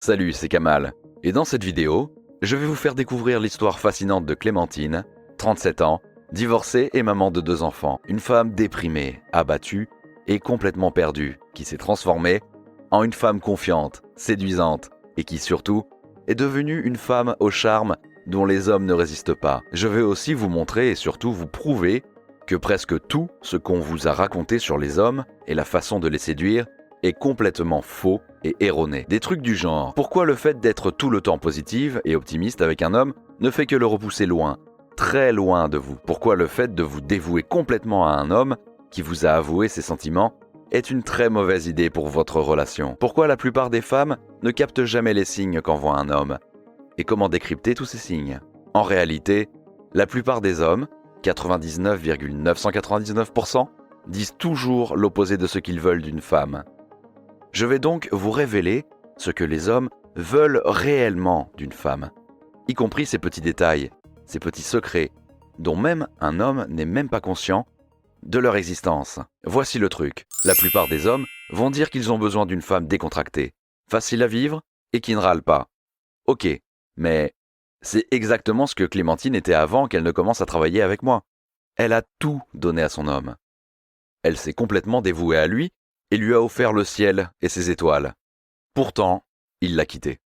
Salut, c'est Kamal. Et dans cette vidéo, je vais vous faire découvrir l'histoire fascinante de Clémentine, 37 ans, divorcée et maman de 2 enfants. Une femme déprimée, abattue et complètement perdue, qui s'est transformée en une femme confiante, séduisante et qui surtout est devenue une femme au charme dont les hommes ne résistent pas. Je vais aussi vous montrer et surtout vous prouver que presque tout ce qu'on vous a raconté sur les hommes et la façon de les séduire est complètement faux et erroné. Des trucs du genre, pourquoi le fait d'être tout le temps positive et optimiste avec un homme ne fait que le repousser loin, très loin de vous. Pourquoi le fait de vous dévouer complètement à un homme qui vous a avoué ses sentiments est une très mauvaise idée pour votre relation. Pourquoi la plupart des femmes ne captent jamais les signes qu'envoie un homme. Et comment décrypter tous ces signes. En réalité, la plupart des hommes, 99,999%, disent toujours l'opposé de ce qu'ils veulent d'une femme. Je vais donc vous révéler ce que les hommes veulent réellement d'une femme, y compris ces petits détails, ces petits secrets, dont même un homme n'est même pas conscient de leur existence. Voici le truc, la plupart des hommes vont dire qu'ils ont besoin d'une femme décontractée, facile à vivre et qui ne râle pas. Ok, mais c'est exactement ce que Clémentine était avant qu'elle ne commence à travailler avec moi. Elle a tout donné à son homme. Elle s'est complètement dévouée à lui et lui a offert le ciel et ses étoiles. Pourtant, il l'a quittée.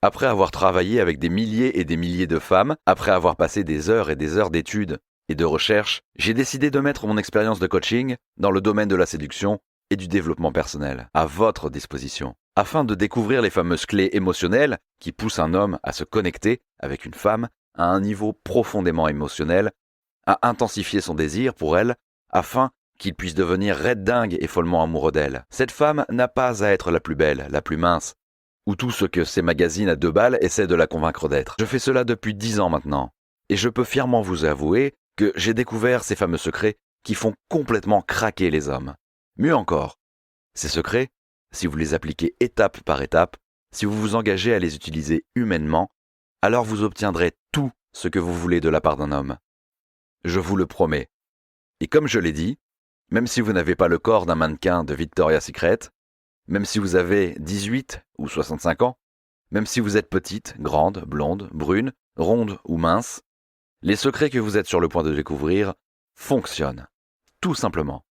Après avoir travaillé avec des milliers et des milliers de femmes, après avoir passé des heures et des heures d'études et de recherche, j'ai décidé de mettre mon expérience de coaching dans le domaine de la séduction et du développement personnel, à votre disposition, afin de découvrir les fameuses clés émotionnelles qui poussent un homme à se connecter avec une femme à un niveau profondément émotionnel, à intensifier son désir pour elle, afin qu'il puisse devenir raide dingue et follement amoureux d'elle. Cette femme n'a pas à être la plus belle, la plus mince, ou tout ce que ces magazines à 2 balles essaient de la convaincre d'être. Je fais cela depuis 10 ans maintenant, et je peux fièrement vous avouer que j'ai découvert ces fameux secrets qui font complètement craquer les hommes. Mieux encore, ces secrets, si vous les appliquez étape par étape, si vous vous engagez à les utiliser humainement, alors vous obtiendrez tout ce que vous voulez de la part d'un homme. Je vous le promets. Et comme je l'ai dit, même si vous n'avez pas le corps d'un mannequin de Victoria's Secret, même si vous avez 18 ou 65 ans, même si vous êtes petite, grande, blonde, brune, ronde ou mince, les secrets que vous êtes sur le point de découvrir fonctionnent, tout simplement.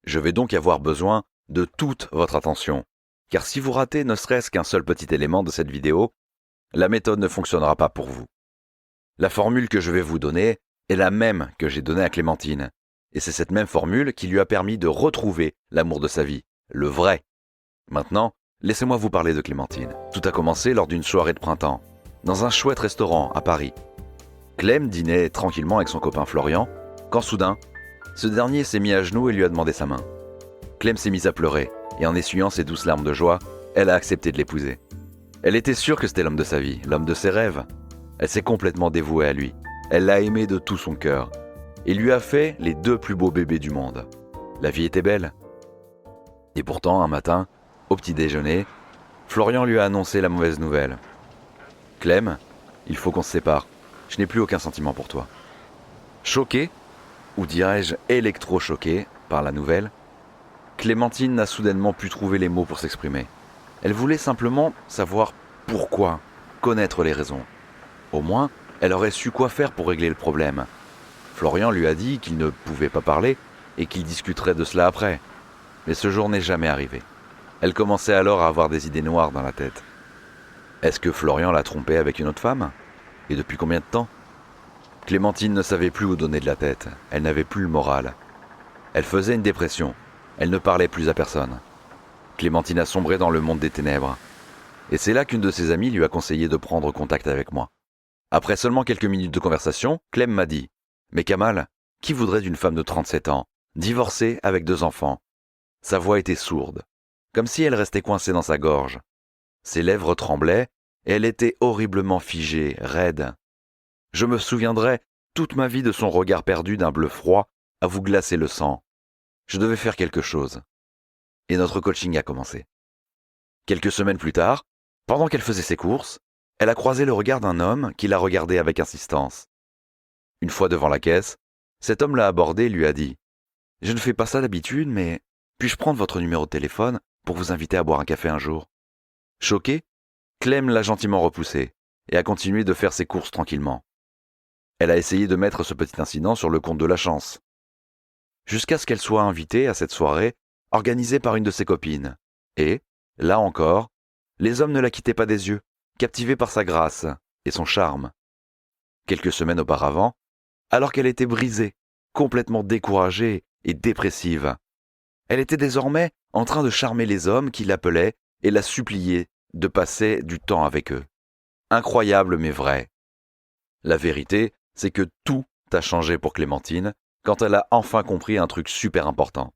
Je vais donc avoir besoin de toute votre attention, car si vous ratez ne serait-ce qu'un seul petit élément de cette vidéo, la méthode ne fonctionnera pas pour vous. La formule que je vais vous donner est la même que j'ai donnée à Clémentine, et c'est cette même formule qui lui a permis de retrouver l'amour de sa vie, le vrai. Maintenant, laissez-moi vous parler de Clémentine. Tout a commencé lors d'une soirée de printemps, dans un chouette restaurant à Paris. Clem dînait tranquillement avec son copain Florian, quand soudain, ce dernier s'est mis à genoux et lui a demandé sa main. Clem s'est mise à pleurer, et en essuyant ses douces larmes de joie, elle a accepté de l'épouser. Elle était sûre que c'était l'homme de sa vie, l'homme de ses rêves. Elle s'est complètement dévouée à lui. Elle l'a aimé de tout son cœur. Et lui a fait les 2 plus beaux bébés du monde. La vie était belle. Et pourtant, un matin, au petit déjeuner, Florian lui a annoncé la mauvaise nouvelle. « Clem, il faut qu'on se sépare. Je n'ai plus aucun sentiment pour toi. » Choquée, ou dirais-je électro-choquée par la nouvelle, Clémentine n'a soudainement pu trouver les mots pour s'exprimer. Elle voulait simplement savoir pourquoi, connaître les raisons. Au moins, elle aurait su quoi faire pour régler le problème. Florian lui a dit qu'il ne pouvait pas parler et qu'il discuterait de cela après. Mais ce jour n'est jamais arrivé. Elle commençait alors à avoir des idées noires dans la tête. Est-ce que Florian l'a trompée avec une autre femme? Et depuis combien de temps? Clémentine ne savait plus où donner de la tête. Elle n'avait plus le moral. Elle faisait une dépression. Elle ne parlait plus à personne. Clémentine a sombré dans le monde des ténèbres. Et c'est là qu'une de ses amies lui a conseillé de prendre contact avec moi. Après seulement quelques minutes de conversation, Clem m'a dit « Mais Kamal, qui voudrait d'une femme de 37 ans, divorcée avec 2 enfants ?» Sa voix était sourde, comme si elle restait coincée dans sa gorge. Ses lèvres tremblaient et elle était horriblement figée, raide. Je me souviendrai toute ma vie de son regard perdu d'un bleu froid à vous glacer le sang. Je devais faire quelque chose. Et notre coaching a commencé. Quelques semaines plus tard, pendant qu'elle faisait ses courses, elle a croisé le regard d'un homme qui l'a regardée avec insistance. Une fois devant la caisse, cet homme l'a abordée et lui a dit « Je ne fais pas ça d'habitude, mais puis-je prendre votre numéro de téléphone pour vous inviter à boire un café un jour ?» Choquée, Clem l'a gentiment repoussée et a continué de faire ses courses tranquillement. Elle a essayé de mettre ce petit incident sur le compte de la chance, jusqu'à ce qu'elle soit invitée à cette soirée organisée par une de ses copines. Et, là encore, les hommes ne la quittaient pas des yeux, captivés par sa grâce et son charme. Quelques semaines auparavant, alors qu'elle était brisée, complètement découragée et dépressive, elle était désormais en train de charmer les hommes qui l'appelaient et la suppliaient de passer du temps avec eux. Incroyable mais vrai. La vérité, c'est que tout a changé pour Clémentine quand elle a enfin compris un truc super important.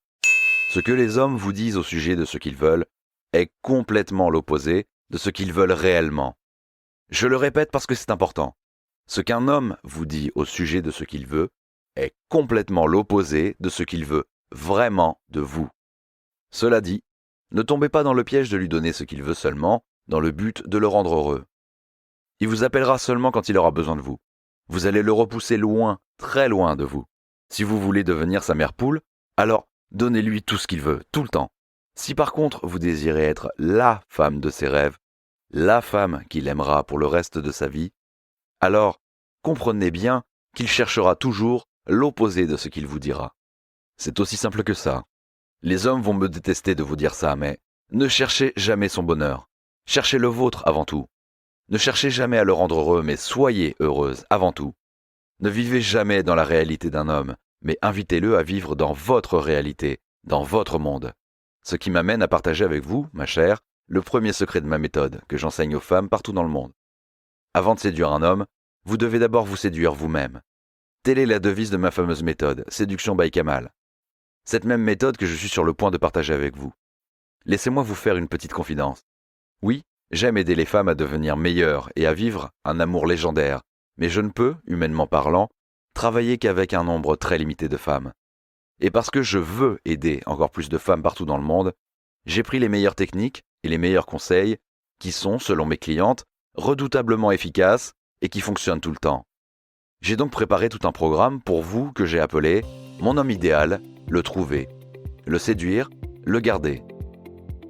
Ce que les hommes vous disent au sujet de ce qu'ils veulent est complètement l'opposé de ce qu'ils veulent réellement. Je le répète parce que c'est important. Ce qu'un homme vous dit au sujet de ce qu'il veut est complètement l'opposé de ce qu'il veut vraiment de vous. Cela dit, ne tombez pas dans le piège de lui donner ce qu'il veut seulement, dans le but de le rendre heureux. Il vous appellera seulement quand il aura besoin de vous. Vous allez le repousser loin, très loin de vous. Si vous voulez devenir sa mère poule, alors donnez-lui tout ce qu'il veut, tout le temps. Si par contre vous désirez être la femme de ses rêves, la femme qu'il aimera pour le reste de sa vie, alors comprenez bien qu'il cherchera toujours l'opposé de ce qu'il vous dira. C'est aussi simple que ça. Les hommes vont me détester de vous dire ça, mais ne cherchez jamais son bonheur. Cherchez le vôtre avant tout. Ne cherchez jamais à le rendre heureux, mais soyez heureuse avant tout. Ne vivez jamais dans la réalité d'un homme, mais invitez-le à vivre dans votre réalité, dans votre monde. Ce qui m'amène à partager avec vous, ma chère, le premier secret de ma méthode que j'enseigne aux femmes partout dans le monde. Avant de séduire un homme, vous devez d'abord vous séduire vous-même. Telle est la devise de ma fameuse méthode, Séduction by Kamal. Cette même méthode que je suis sur le point de partager avec vous. Laissez-moi vous faire une petite confidence. Oui, j'aime aider les femmes à devenir meilleures et à vivre un amour légendaire, mais je ne peux, humainement parlant, travailler qu'avec un nombre très limité de femmes. Et parce que je veux aider encore plus de femmes partout dans le monde, j'ai pris les meilleures techniques et les meilleurs conseils qui sont, selon mes clientes, redoutablement efficaces et qui fonctionnent tout le temps. J'ai donc préparé tout un programme pour vous que j'ai appelé « Mon homme idéal », le trouver, le séduire, le garder.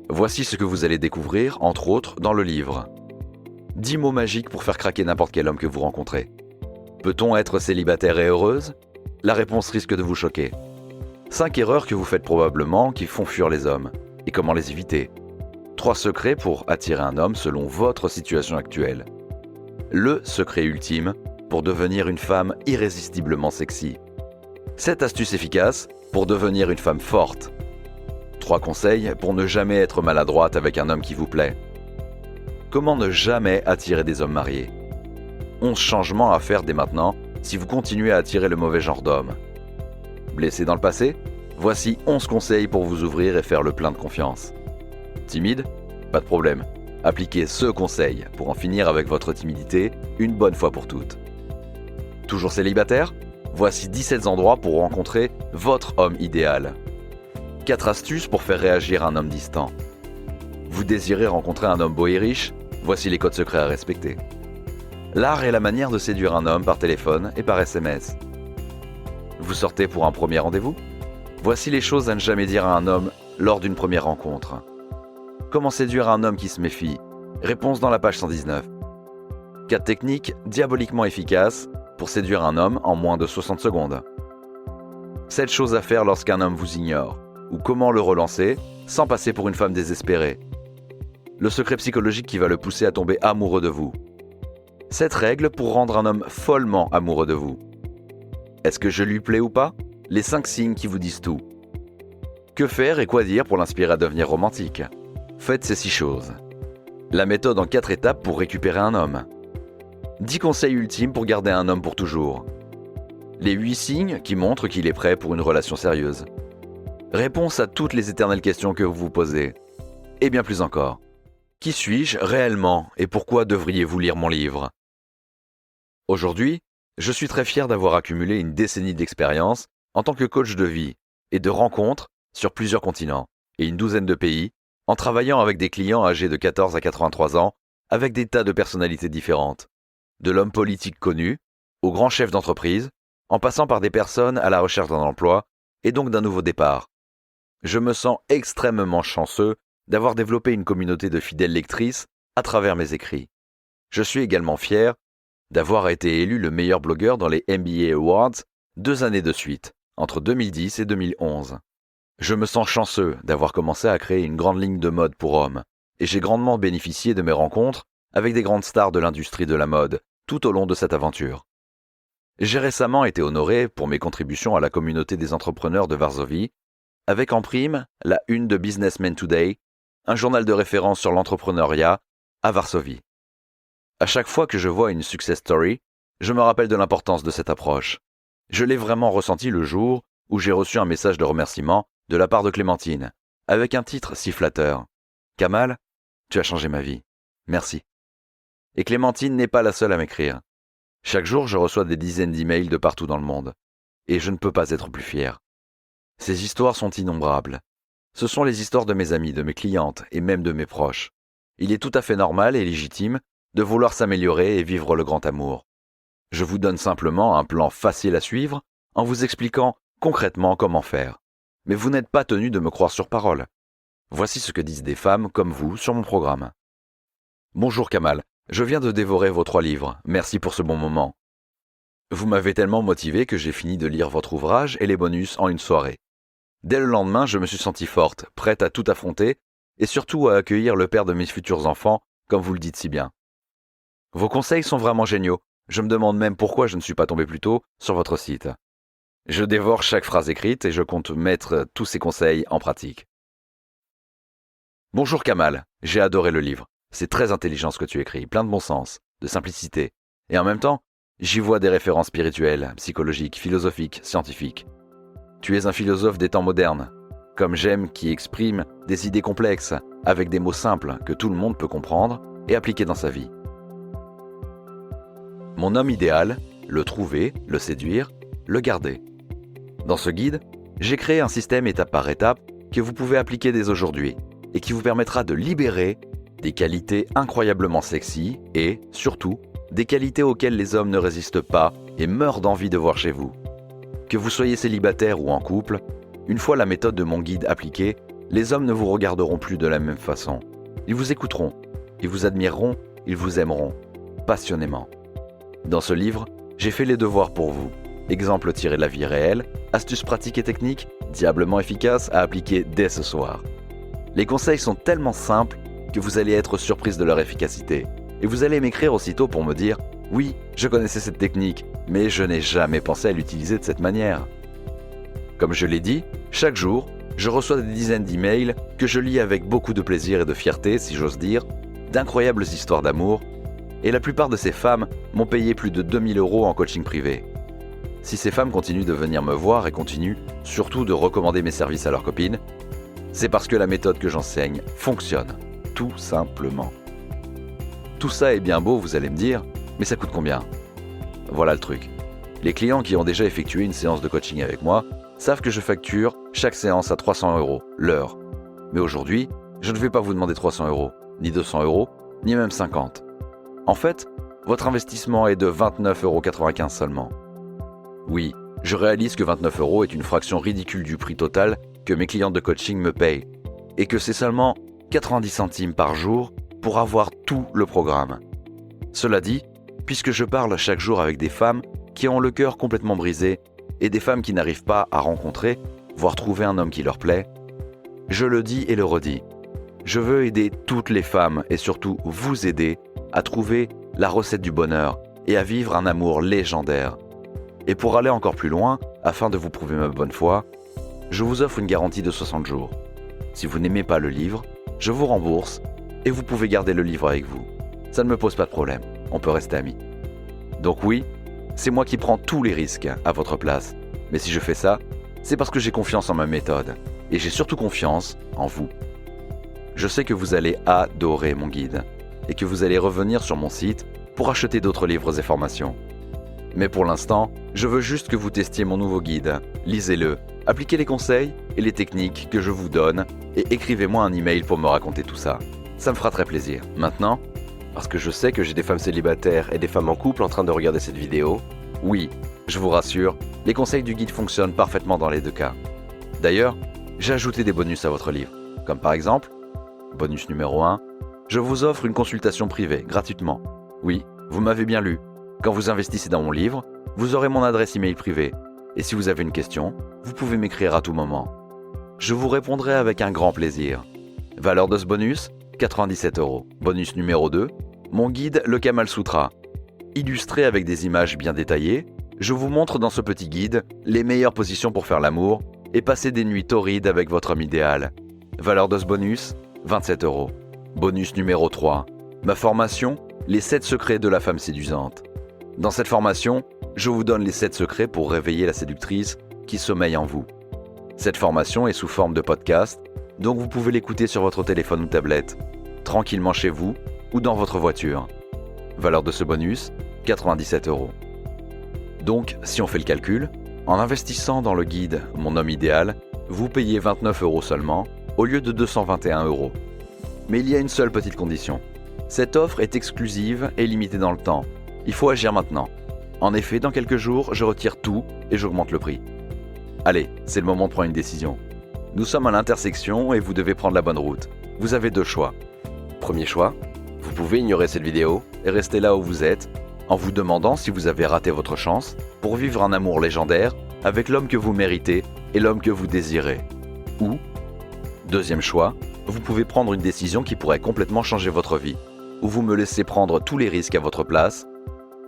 Voici ce que vous allez découvrir, entre autres, dans le livre. 10 mots magiques pour faire craquer n'importe quel homme que vous rencontrez. Peut-on être célibataire et heureuse ? La réponse risque de vous choquer. 5 erreurs que vous faites probablement qui font fuir les hommes, et comment les éviter. 3 secrets pour attirer un homme selon votre situation actuelle. Le secret ultime pour devenir une femme irrésistiblement sexy. 7 astuces efficaces pour devenir une femme forte. 3 conseils pour ne jamais être maladroite avec un homme qui vous plaît. Comment ne jamais attirer des hommes mariés. 11 changements à faire dès maintenant si vous continuez à attirer le mauvais genre d'homme. Blessé dans le passé ? Voici 11 conseils pour vous ouvrir et faire le plein de confiance. Timide ? Pas de problème. Appliquez ce conseil pour en finir avec votre timidité une bonne fois pour toutes. Toujours célibataire ? Voici 17 endroits pour rencontrer votre homme idéal. 4 astuces pour faire réagir un homme distant. Vous désirez rencontrer un homme beau et riche ? Voici les codes secrets à respecter. L'art et la manière de séduire un homme par téléphone et par SMS. Vous sortez pour un premier rendez-vous ? Voici les choses à ne jamais dire à un homme lors d'une première rencontre. Comment séduire un homme qui se méfie ? Réponse dans la page 119. 4 techniques diaboliquement efficaces pour séduire un homme en moins de 60 secondes. 7 choses à faire lorsqu'un homme vous ignore, ou comment le relancer sans passer pour une femme désespérée. Le secret psychologique qui va le pousser à tomber amoureux de vous. 7 règles pour rendre un homme follement amoureux de vous. Est-ce que je lui plais ou pas ? Les 5 signes qui vous disent tout. Que faire et quoi dire pour l'inspirer à devenir romantique ? Faites ces 6 choses. La méthode en 4 étapes pour récupérer un homme. 10 conseils ultimes pour garder un homme pour toujours. Les 8 signes qui montrent qu'il est prêt pour une relation sérieuse. Réponse à toutes les éternelles questions que vous vous posez. Et bien plus encore. Qui suis-je réellement et pourquoi devriez-vous lire mon livre ? Aujourd'hui, je suis très fier d'avoir accumulé une décennie d'expérience en tant que coach de vie et de rencontres sur plusieurs continents et une douzaine de pays en travaillant avec des clients âgés de 14 à 83 ans avec des tas de personnalités différentes. De l'homme politique connu au grand chef d'entreprise, en passant par des personnes à la recherche d'un emploi et donc d'un nouveau départ. Je me sens extrêmement chanceux d'avoir développé une communauté de fidèles lectrices à travers mes écrits. Je suis également fier d'avoir été élu le meilleur blogueur dans les MBA Awards 2 années de suite, entre 2010 et 2011. Je me sens chanceux d'avoir commencé à créer une grande ligne de mode pour hommes, et j'ai grandement bénéficié de mes rencontres avec des grandes stars de l'industrie de la mode tout au long de cette aventure. J'ai récemment été honoré pour mes contributions à la communauté des entrepreneurs de Varsovie, avec en prime la une de Businessman Today, un journal de référence sur l'entrepreneuriat à Varsovie. À chaque fois que je vois une success story, je me rappelle de l'importance de cette approche. Je l'ai vraiment ressenti le jour où j'ai reçu un message de remerciement de la part de Clémentine, avec un titre si flatteur. « Kamal, tu as changé ma vie. Merci. » Et Clémentine n'est pas la seule à m'écrire. Chaque jour, je reçois des dizaines d'emails de partout dans le monde. Et je ne peux pas être plus fier. Ces histoires sont innombrables. Ce sont les histoires de mes amis, de mes clientes et même de mes proches. Il est tout à fait normal et légitime de vouloir s'améliorer et vivre le grand amour. Je vous donne simplement un plan facile à suivre en vous expliquant concrètement comment faire. Mais vous n'êtes pas tenu de me croire sur parole. Voici ce que disent des femmes comme vous sur mon programme. Bonjour Kamal, je viens de dévorer vos 3 livres. Merci pour ce bon moment. Vous m'avez tellement motivé que j'ai fini de lire votre ouvrage et les bonus en une soirée. Dès le lendemain, je me suis sentie forte, prête à tout affronter et surtout à accueillir le père de mes futurs enfants, comme vous le dites si bien. Vos conseils sont vraiment géniaux. Je me demande même pourquoi je ne suis pas tombé plus tôt sur votre site. Je dévore chaque phrase écrite et je compte mettre tous ces conseils en pratique. Bonjour Kamal, j'ai adoré le livre. C'est très intelligent ce que tu écris, plein de bon sens, de simplicité. Et en même temps, j'y vois des références spirituelles, psychologiques, philosophiques, scientifiques. Tu es un philosophe des temps modernes, comme j'aime qui exprime des idées complexes, avec des mots simples que tout le monde peut comprendre et appliquer dans sa vie. Mon homme idéal, le trouver, le séduire, le garder. Dans ce guide, j'ai créé un système étape par étape que vous pouvez appliquer dès aujourd'hui et qui vous permettra de libérer des qualités incroyablement sexy et, surtout, des qualités auxquelles les hommes ne résistent pas et meurent d'envie de voir chez vous. Que vous soyez célibataire ou en couple, une fois la méthode de mon guide appliquée, les hommes ne vous regarderont plus de la même façon. Ils vous écouteront, ils vous admireront, ils vous aimeront, passionnément. Dans ce livre, j'ai fait les devoirs pour vous. Exemples tirés de la vie réelle, astuces pratiques et techniques, diablement efficaces à appliquer dès ce soir. Les conseils sont tellement simples que vous allez être surprise de leur efficacité. Et vous allez m'écrire aussitôt pour me dire « Oui, je connaissais cette technique, mais je n'ai jamais pensé à l'utiliser de cette manière. » Comme je l'ai dit, chaque jour, je reçois des dizaines d'emails que je lis avec beaucoup de plaisir et de fierté, si j'ose dire, d'incroyables histoires d'amour, et la plupart de ces femmes m'ont payé plus de 2000 € en coaching privé. Si ces femmes continuent de venir me voir et continuent surtout de recommander mes services à leurs copines, c'est parce que la méthode que j'enseigne fonctionne, tout simplement. Tout ça est bien beau, vous allez me dire, mais ça coûte combien ? Voilà le truc. Les clients qui ont déjà effectué une séance de coaching avec moi savent que je facture chaque séance à 300 € l'heure. Mais aujourd'hui, je ne vais pas vous demander 300 €, ni 200 €, ni même 50. En fait, votre investissement est de 29,95 € seulement. Oui, je réalise que 29 € est une fraction ridicule du prix total que mes clients de coaching me payent, et que c'est seulement 90 centimes par jour pour avoir tout le programme. Cela dit, puisque je parle chaque jour avec des femmes qui ont le cœur complètement brisé et des femmes qui n'arrivent pas à rencontrer, voire trouver un homme qui leur plaît, je le dis et le redis. Je veux aider toutes les femmes et surtout vous aider à trouver la recette du bonheur et à vivre un amour légendaire. Et pour aller encore plus loin, afin de vous prouver ma bonne foi, je vous offre une garantie de 60 jours. Si vous n'aimez pas le livre, je vous rembourse et vous pouvez garder le livre avec vous. Ça ne me pose pas de problème, on peut rester amis. Donc oui, c'est moi qui prends tous les risques à votre place. Mais si je fais ça, c'est parce que j'ai confiance en ma méthode. Et j'ai surtout confiance en vous. Je sais que vous allez adorer mon guide et que vous allez revenir sur mon site pour acheter d'autres livres et formations. Mais pour l'instant, je veux juste que vous testiez mon nouveau guide. Lisez-le, appliquez les conseils et les techniques que je vous donne et écrivez-moi un email pour me raconter tout ça. Ça me fera très plaisir. Maintenant, parce que je sais que j'ai des femmes célibataires et des femmes en couple en train de regarder cette vidéo, oui, je vous rassure, les conseils du guide fonctionnent parfaitement dans les deux cas. D'ailleurs, j'ai ajouté des bonus à votre livre, comme par exemple, bonus numéro 1, Je vous offre une consultation privée, gratuitement. Oui, vous m'avez bien lu. Quand vous investissez dans mon livre, vous aurez mon adresse email privée. Et si vous avez une question, vous pouvez m'écrire à tout moment. Je vous répondrai avec un grand plaisir. Valeur de ce bonus, 97 €. Bonus numéro 2, mon guide Le Kamal Sutra. Illustré avec des images bien détaillées, je vous montre dans ce petit guide les meilleures positions pour faire l'amour et passer des nuits torrides avec votre homme idéal. Valeur de ce bonus, 27 €. Bonus numéro 3, ma formation, les 7 secrets de la femme séduisante. Dans cette formation, je vous donne les 7 secrets pour réveiller la séductrice qui sommeille en vous. Cette formation est sous forme de podcast, donc vous pouvez l'écouter sur votre téléphone ou tablette, tranquillement chez vous ou dans votre voiture. Valeur de ce bonus, 97 €. Donc, si on fait le calcul, en investissant dans le guide Mon homme idéal, vous payez 29 € seulement, au lieu de 221 €. Mais il y a une seule petite condition. Cette offre est exclusive et limitée dans le temps. Il faut agir maintenant. En effet, dans quelques jours, je retire tout et j'augmente le prix. Allez, c'est le moment de prendre une décision. Nous sommes à l'intersection et vous devez prendre la bonne route. Vous avez 2 choix. Premier choix, vous pouvez ignorer cette vidéo et rester là où vous êtes, en vous demandant si vous avez raté votre chance pour vivre un amour légendaire avec l'homme que vous méritez et l'homme que vous désirez. Ou, deuxième choix, vous pouvez prendre une décision qui pourrait complètement changer votre vie, ou vous me laissez prendre tous les risques à votre place,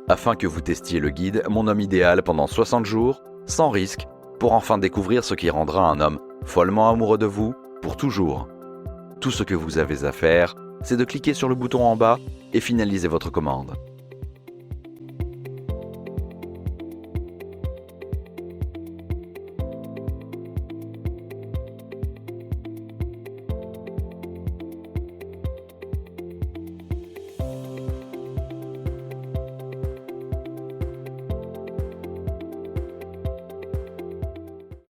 afin que vous testiez le guide Mon homme idéal pendant 60 jours, sans risque, pour enfin découvrir ce qui rendra un homme follement amoureux de vous pour toujours. Tout ce que vous avez à faire, c'est de cliquer sur le bouton en bas et finaliser votre commande.